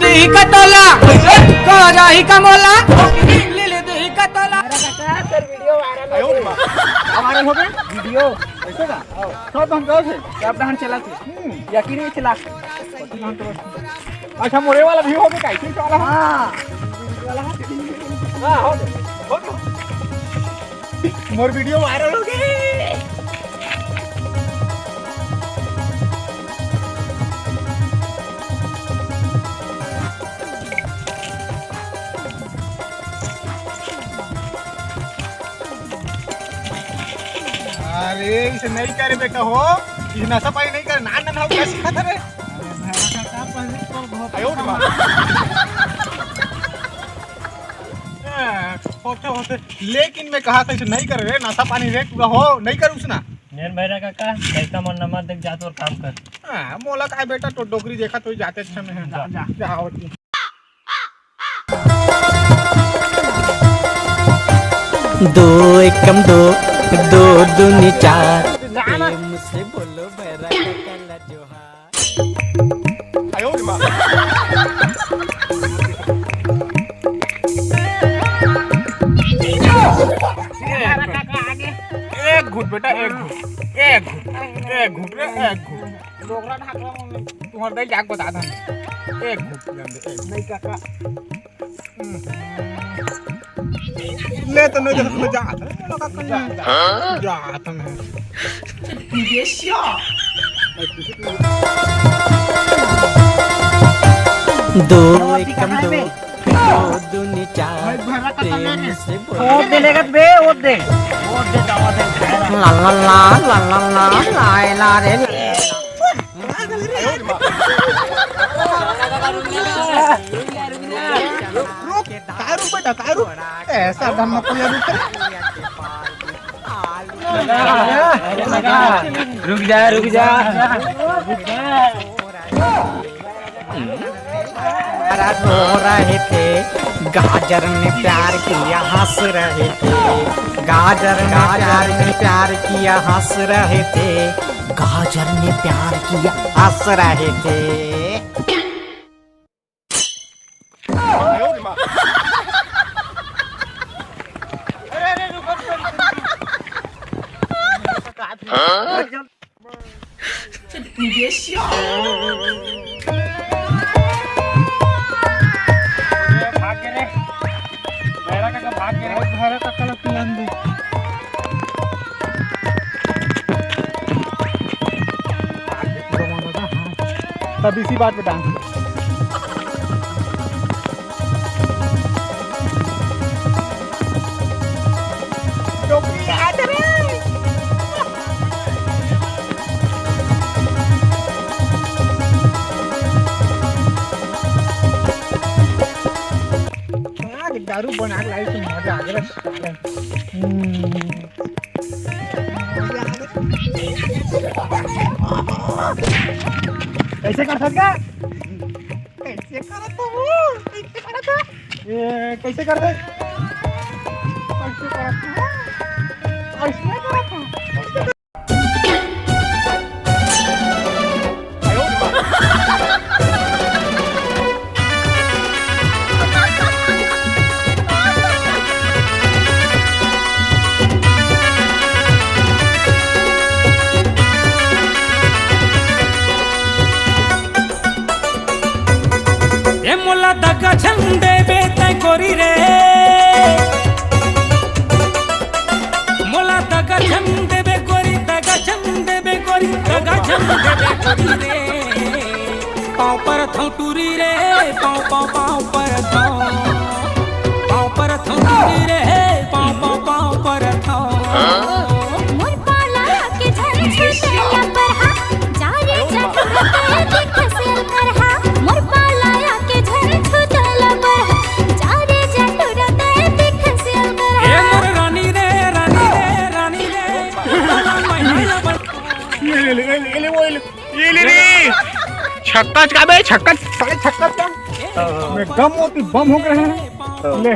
दी का तोला कराही का मोला लिली दी का तोला। सर वीडियो वायरल हो गए वीडियो ऐसे का सब हम गए थे अपना हम चला थे यकीन नहीं चला। अच्छा मोरे वाला भी हो गया कैसे चला। हां हां हो मोर वीडियो वायरल हो गई। अरे इसे नहीं करे बेटा हो इसे नशा पानी नहीं करे नान नान हो क्या सीखा था रे। आयो रे मां होते होते लेकिन मैं कहा था इसे नहीं करे रे नशा पानी रे तू हो नहीं कर उसना नेन भैरा काका कैसा मन नमत देख जात और काम कर। हां मोला का बेटा तो डोगरी देखा तो जाते समय है जा जा होती। दो एकम दो दो दूनी चार मुझसे बोलो भैरा का कला जोहार। आयो रे मां एक घुट बेटा एक घुट एक घुट एक घुट रे एक घुट डोगरा ढाकला तुम्हारे दे जाग बता था एक घुट नहीं काका ले तो नहीं देखो जा तुम ये शो दो एकम दो दो दूनी चार प्रेम से और दे लेगा बे और दे दावा दे ला ला ला ला ला ला ला ला रे तारू बेटा तारू ऐसा धम्म को रुक रुक जा रो रहे थे गाजर ने प्यार किया हंस रहे थे गाजर ने प्यार किया हंस रहे थे गाजर ने प्यार किया हंस रहे थे। तब इसी बात पे डांस दारू बना के लाई तो मजा आ गया। कैसे कर सकता कैसे करता हूँ कैसे करता ये कैसे करते कैसे करता ऐसे करता मोला दगा छंदे बेते कोरी रे मोला दगा छंदे बे कोरी दगा छंदे बे कोरी दगा छंदे बे कोरी रे पाँव पर थौ टूरी रे पाँव पाँव पाँव पर थौ टूरी रे पाँव पाँव पाँव पर थौ मोर पाला के झर छुटेला पर हा जा रे जा देख से पर हा मोर पाला के झर छुटेला पर हा जा रे जा देख से पर ए मोर रानी रे ये ले रे छक्का का बे छक्का साले छक्का का मैं गम होती बम हो गए हैं ले